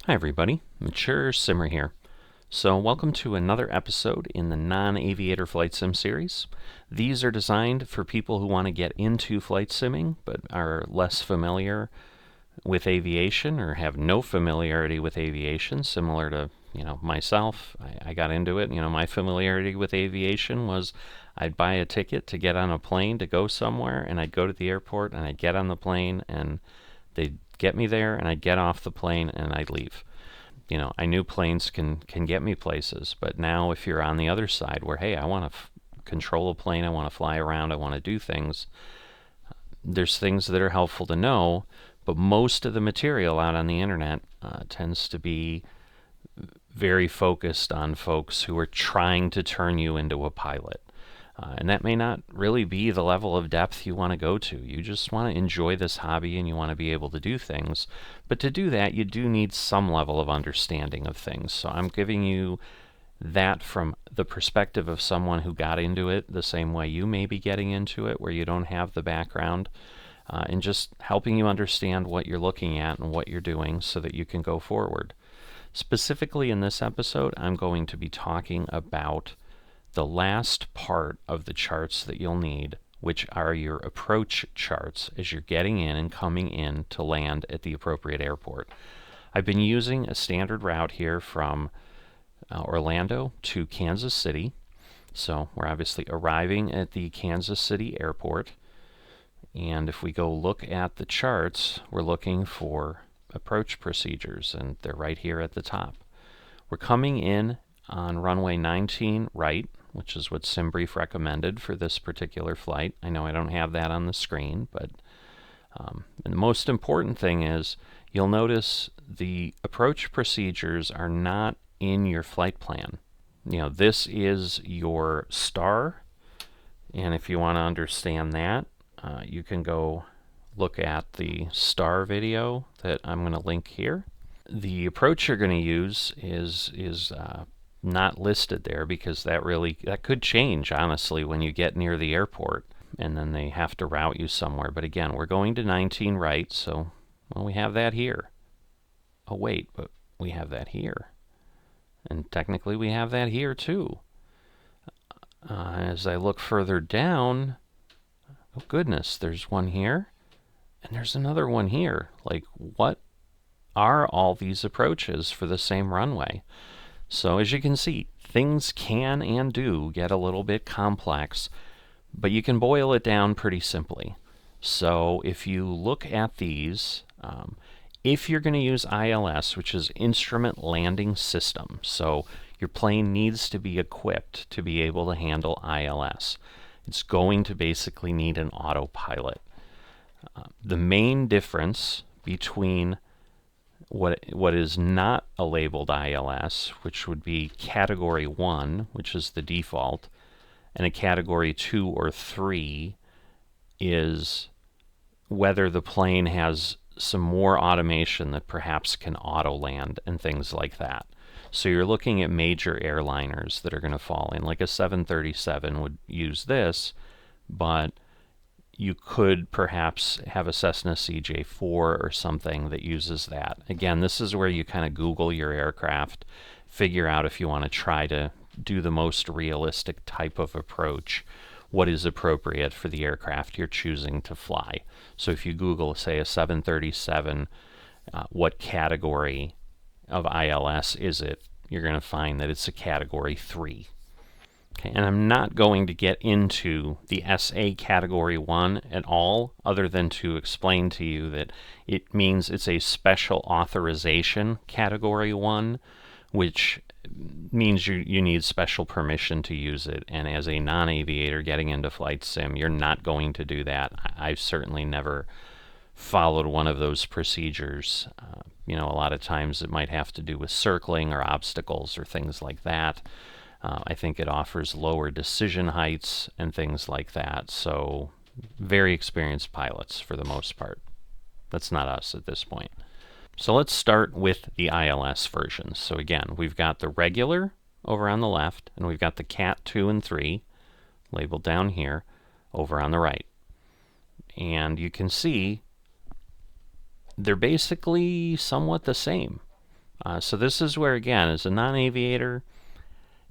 Hi everybody, Mature Simmer here. So welcome to another episode in the Non-Aviator Flight Sim series. These are designed for people who want to get into flight simming but are less familiar with aviation or have no familiarity with aviation, similar to myself. I got into it. My familiarity with aviation was I'd buy a ticket to get on a plane to go somewhere, and I'd go to the airport and I'd get on the plane and they'd get me there and I'd get off the plane and I'd leave. I knew planes can get me places, but now if you're on the other side where, hey, I want to control a plane, I want to fly around, I want to do things, there's things that are helpful to know, but most of the material out on the internet tends to be very focused on folks who are trying to turn you into a pilot. And that may not really be the level of depth you want to go to. You just want to enjoy this hobby and you want to be able to do things. But to do that, you do need some level of understanding of things. So I'm giving you that from the perspective of someone who got into it the same way you may be getting into it, where you don't have the background, and just helping you understand what you're looking at and what you're doing so that you can go forward. Specifically in this episode, I'm going to be talking about the last part of the charts that you'll need, which are your approach charts as you're getting in and coming in to land at the appropriate airport. I've been using a standard route here from Orlando to Kansas City. So we're obviously arriving at the Kansas City airport. And if we go look at the charts, we're looking for approach procedures, and they're right here at the top. We're coming in on runway 19 right, which is what SimBrief recommended for this particular flight. I know I don't have that on the screen, but and the most important thing is you'll notice the approach procedures are not in your flight plan. This is your star, and if you want to understand that, you can go look at the star video that I'm going to link here. The approach you're going to use is not listed there because that could change, honestly, when you get near the airport and then they have to route you somewhere. But again, we're going to 19 right, so we have that here. Oh wait, but we have that here, and technically we have that here too. As I look further down, oh goodness, there's one here and there's another one here. Like, what are all these approaches for the same runway? So as you can see, things can and do get a little bit complex, but you can boil it down pretty simply. So if you look at these, if you're going to use ILS, which is Instrument Landing System, so your plane needs to be equipped to be able to handle ILS. It's going to basically need an autopilot. The main difference between what is not a labeled ILS, which would be Category 1, which is the default, and a Category 2 or 3 is whether the plane has some more automation that perhaps can auto-land and things like that. So you're looking at major airliners that are going to fall in. Like a 737 would use this, but you could perhaps have a Cessna CJ4 or something that uses that. Again, this is where you kind of Google your aircraft, figure out if you want to try to do the most realistic type of approach, what is appropriate for the aircraft you're choosing to fly. So if you Google, say, a 737, what category of ILS is it, you're going to find that it's a Category 3. Okay, and I'm not going to get into the SA Category 1 at all, other than to explain to you that it means it's a Special Authorization Category 1, which means you need special permission to use it. And as a non-aviator getting into flight sim, you're not going to do that. I've certainly never followed one of those procedures. A lot of times it might have to do with circling or obstacles or things like that. I think it offers lower decision heights and things like that. So very experienced pilots for the most part. That's not us at this point. So let's start with the ILS versions. So again, we've got the regular over on the left, and we've got the Cat 2 and 3 labeled down here over on the right. And you can see they're basically somewhat the same. So this is where, again, as a non-aviator,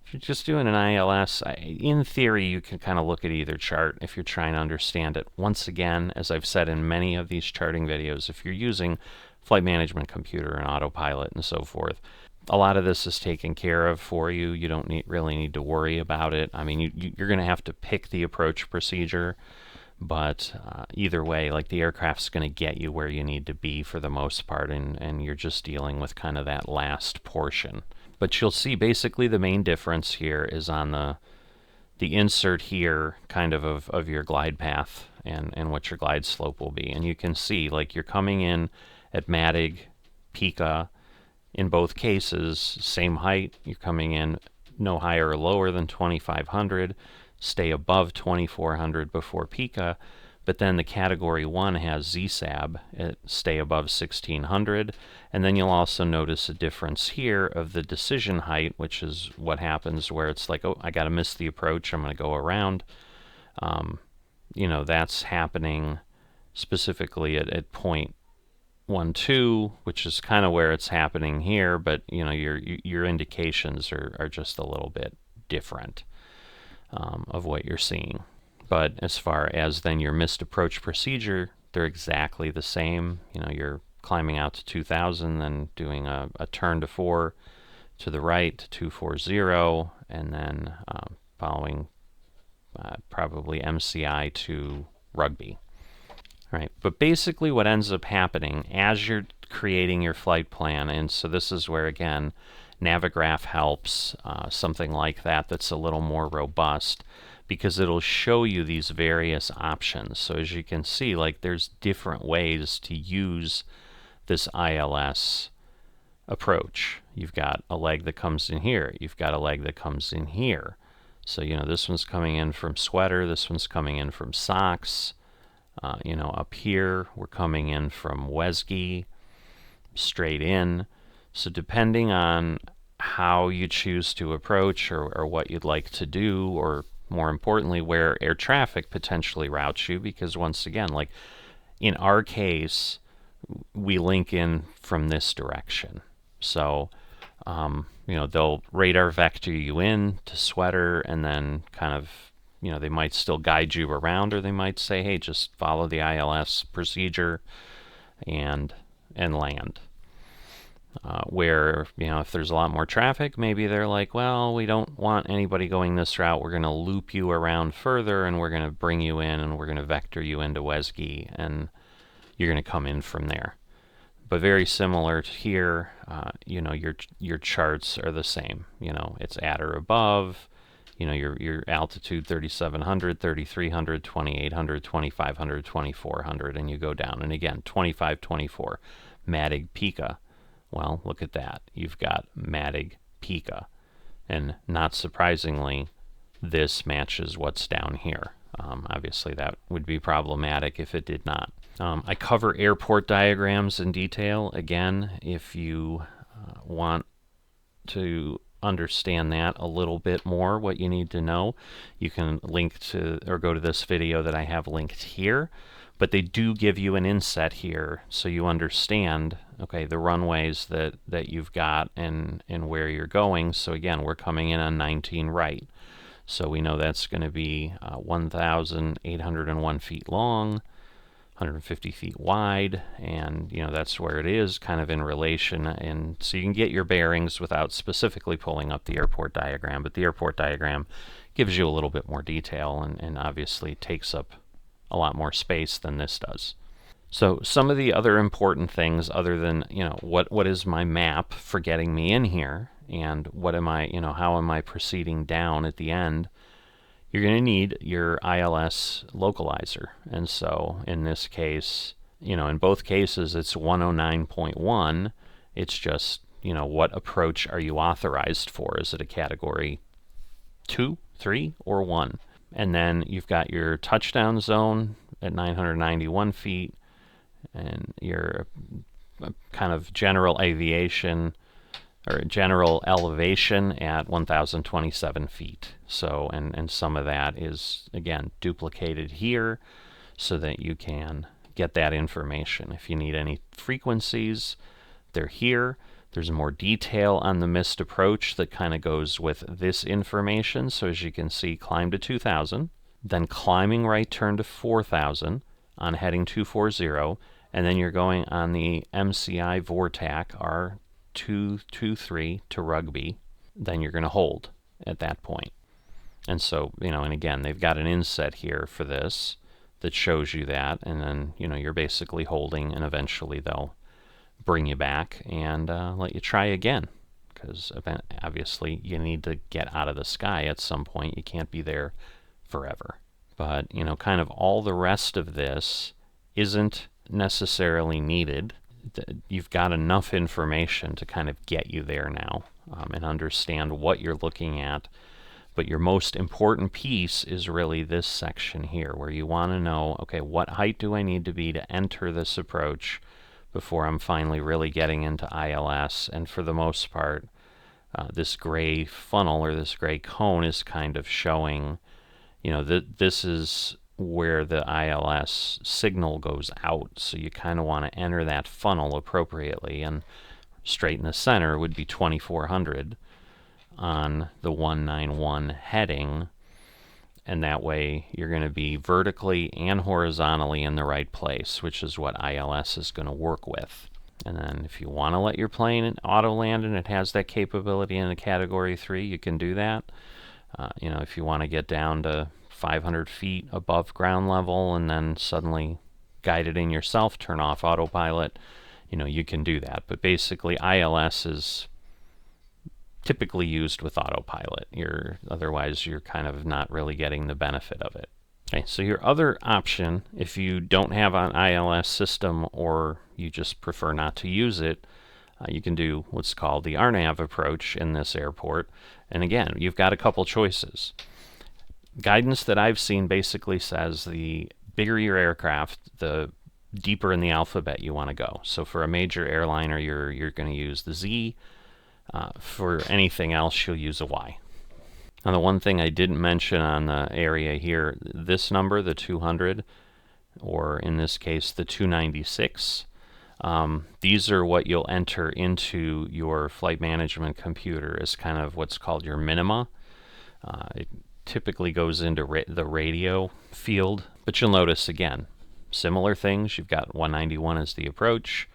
if you're just doing an ILS, in theory, you can kind of look at either chart if you're trying to understand it. Once again, as I've said in many of these charting videos, if you're using flight management computer and autopilot and so forth, a lot of this is taken care of for you. You don't really need to worry about it. I mean, you're going to have to pick the approach procedure, but either way, like, the aircraft's going to get you where you need to be for the most part, and you're just dealing with kind of that last portion. But you'll see basically the main difference here is on the insert here kind of your glide path and what your glide slope will be. And you can see, like, you're coming in at MATIG, PICA. In both cases, same height. You're coming in no higher or lower than 2,500. Stay above 2,400 before PICA. But then the Category 1 has ZSAB, stay above 1,600. And then you'll also notice a difference here of the decision height, which is what happens where it's like, oh, I got to miss the approach, I'm going to go around. You know, that's happening specifically at point 1-2, which is kind of where it's happening here, but you know, your indications are just a little bit different of what you're seeing. But as far as then your missed approach procedure, they're exactly the same. You know, you're climbing out to 2,000, then doing a turn to 4 to the right to 240, and then following probably MCI to rugby. All right, but basically what ends up happening as you're creating your flight plan, and so this is where, again, Navigraph helps, something like that that's a little more robust, because it'll show you these various options. So as you can see, like, there's different ways to use this ILS approach. You've got a leg that comes in here. You've got a leg that comes in here. So, you know, this one's coming in from sweater. This one's coming in from socks. You know, up here, we're coming in from Wesgy, straight in. So depending on how you choose to approach or what you'd like to do, or more importantly, where air traffic potentially routes you, because once again, like in our case, we link in from this direction. So, you know, they'll radar vector you in to sweater, and then kind of, you know, they might still guide you around, or they might say, hey, just follow the ILS procedure and land. Where, you know, if there's a lot more traffic, maybe they're like, well, we don't want anybody going this route. We're going to loop you around further, and we're going to bring you in, and we're going to vector you into Wesgy, and you're going to come in from there. But very similar to here, you know, your charts are the same. You know, it's at or above. You know, your altitude 3,700, 3,300, 2,800, 2,500, 2,400, and you go down. And again, 25, 24, MATIG, PICA. Well, look at that. You've got MATIG, PICA. And not surprisingly, this matches what's down here. Obviously, that would be problematic if it did not. I cover airport diagrams in detail. Again, if you want to understand that a little bit more, what you need to know, you can link to or go to this video that I have linked here. But they do give you an inset here, so you understand, okay, the runways that you've got and where you're going. So again, we're coming in on 19 right. So we know that's going to be 1,801 feet long, 150 feet wide, and you know, that's where it is kind of in relation. And so you can get your bearings without specifically pulling up the airport diagram, but the airport diagram gives you a little bit more detail, and obviously takes up a lot more space than this does. So some of the other important things, other than, you know, what is my map for getting me in here, and what am I, you know, how am I proceeding down at the end, you're going to need your ILS localizer. And so in this case, you know, in both cases, it's 109.1. It's just, you know, what approach are you authorized for? Is it a category 2, 3, or 1? And then you've got your touchdown zone at 991 feet, and your kind of general aviation or general elevation at 1,027 feet. So, and some of that is, again, duplicated here so that you can get that information. If you need any frequencies, they're here. There's more detail on the missed approach that kind of goes with this information. So as you can see, climb to 2,000, then climbing right turn to 4,000 on heading 240, and then you're going on the MCI Vortac R223 to Rugby. Then you're going to hold at that point. And so, and again, they've got an inset here for this that shows you that, and then, you're basically holding, and eventually they'll bring you back and let you try again, because obviously you need to get out of the sky at some point. You can't be there forever. But, kind of all the rest of this isn't necessarily needed. You've got enough information to kind of get you there now and understand what you're looking at. But your most important piece is really this section here, where you want to know, okay, what height do I need to be to enter this approach before I'm finally really getting into ILS? And for the most part, this gray funnel or this gray cone is kind of showing, this is where the ILS signal goes out. So you kind of want to enter that funnel appropriately, and straight in the center would be 2400 on the 191 heading, and that way you're going to be vertically and horizontally in the right place, which is what ILS is going to work with. And then if you want to let your plane auto land and it has that capability in a Category 3, you can do that. If you want to get down to 500 feet above ground level and then suddenly guide it in yourself, turn off autopilot, you can do that. But basically ILS is typically used with autopilot. Otherwise you're kind of not really getting the benefit of it. Okay, so your other option, if you don't have an ILS system or you just prefer not to use it, you can do what's called the RNAV approach in this airport. And again, you've got a couple choices. Guidance that I've seen basically says the bigger your aircraft, the deeper in the alphabet you want to go. So for a major airliner, you're going to use the Z. For anything else, you'll use a Y. Now, the one thing I didn't mention on the area here, this number, the 200, or in this case, the 296, these are what you'll enter into your flight management computer as kind of what's called your minima. It typically goes into the radio field, but you'll notice, again, similar things. You've got 191 as the approach.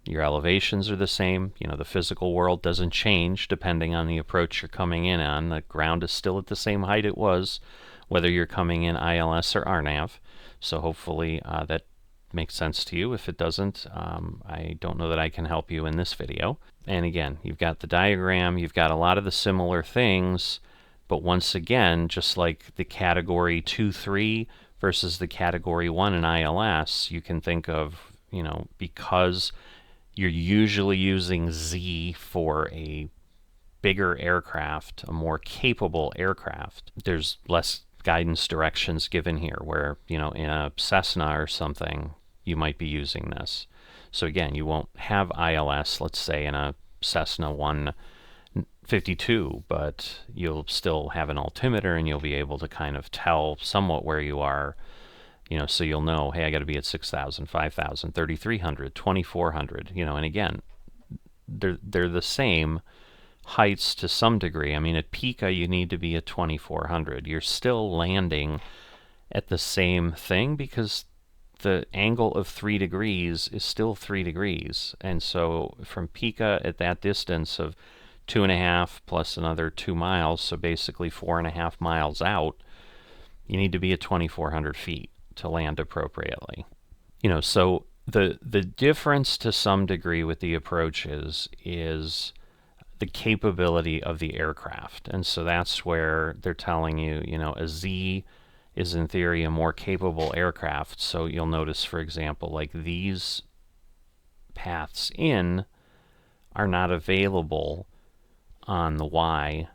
Your elevations are the same. The physical world doesn't change depending on the approach you're coming in on. The ground is still at the same height it was, whether you're coming in ILS or RNAV. So hopefully that makes sense to you. If it doesn't, I don't know that I can help you in this video. And again, you've got the diagram, you've got a lot of the similar things, but once again, just like the Category 2-3 versus the Category 1 in ILS, you can think of, because you're usually using Z for a bigger aircraft, a more capable aircraft, there's less guidance directions given here, where, in a Cessna or something, you might be using this. So again, you won't have ILS, let's say, in a Cessna 152, but you'll still have an altimeter and you'll be able to kind of tell somewhat where you are. So you'll know, hey, I got to be at 6,000, 5,000, 3,300, 2,400, and again, they're the same heights to some degree. I mean, at Pica, you need to be at 2,400. You're still landing at the same thing because the angle of 3 degrees is still 3 degrees. And so from Pica at that distance of 2.5 plus another 2 miles, so basically 4.5 miles out, you need to be at 2,400 feet to land appropriately. So the difference to some degree with the approaches is the capability of the aircraft. And so that's where they're telling you, a Z is in theory a more capable aircraft. So you'll notice, for example, like these paths in are not available on the Y,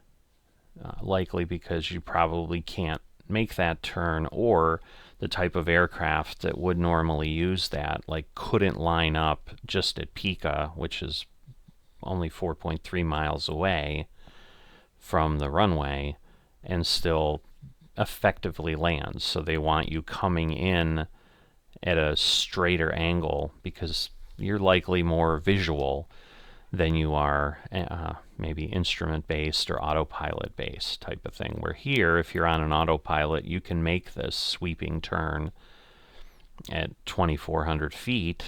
likely because you probably can't make that turn, or the type of aircraft that would normally use that, couldn't line up just at Pica, which is only 4.3 miles away from the runway, and still effectively land. So they want you coming in at a straighter angle because you're likely more visual than you are maybe instrument-based or autopilot-based type of thing. Where here, if you're on an autopilot, you can make this sweeping turn at 2,400 feet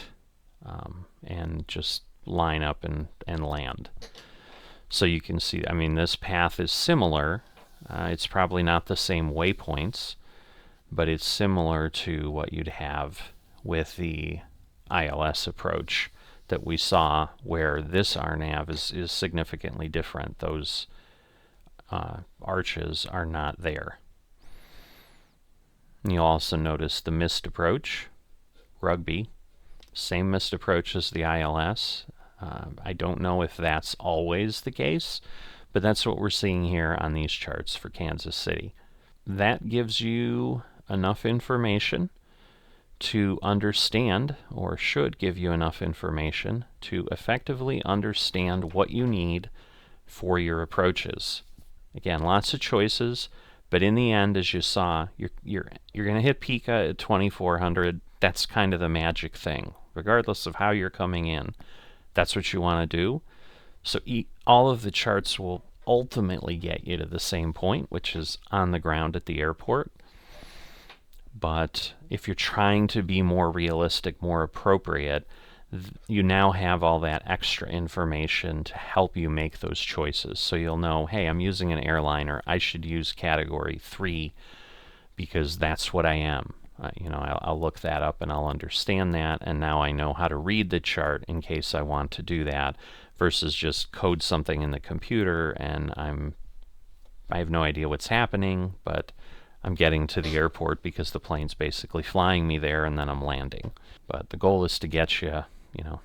and just line up and land. So you can see, I mean, this path is similar. It's probably not the same waypoints, but it's similar to what you'd have with the ILS approach that we saw, where this RNAV is significantly different. Those arches are not there. And you'll also notice the missed approach, rugby, same missed approach as the ILS. I don't know if that's always the case, but that's what we're seeing here on these charts for Kansas City. That gives you enough information to understand, or should give you enough information to effectively understand what you need for your approaches. Again, lots of choices, but in the end, as you saw, you're going to hit Pika at 2,400. That's kind of the magic thing, regardless of how you're coming in. That's what you want to do. So all of the charts will ultimately get you to the same point, which is on the ground at the airport. But if you're trying to be more realistic, more appropriate, you now have all that extra information to help you make those choices. So you'll know, hey, I'm using an airliner. I should use category 3 because that's what I am. I'll look that up and I'll understand that, and now I know how to read the chart in case I want to do that, versus just code something in the computer and I have no idea what's happening, but I'm getting to the airport because the plane's basically flying me there and then I'm landing. But the goal is to get you,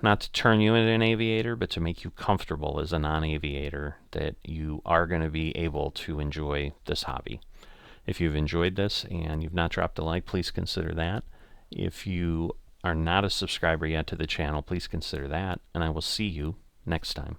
not to turn you into an aviator, but to make you comfortable as a non-aviator, that you are going to be able to enjoy this hobby. If you've enjoyed this and you've not dropped a like, please consider that. If you are not a subscriber yet to the channel, please consider that, and I will see you next time.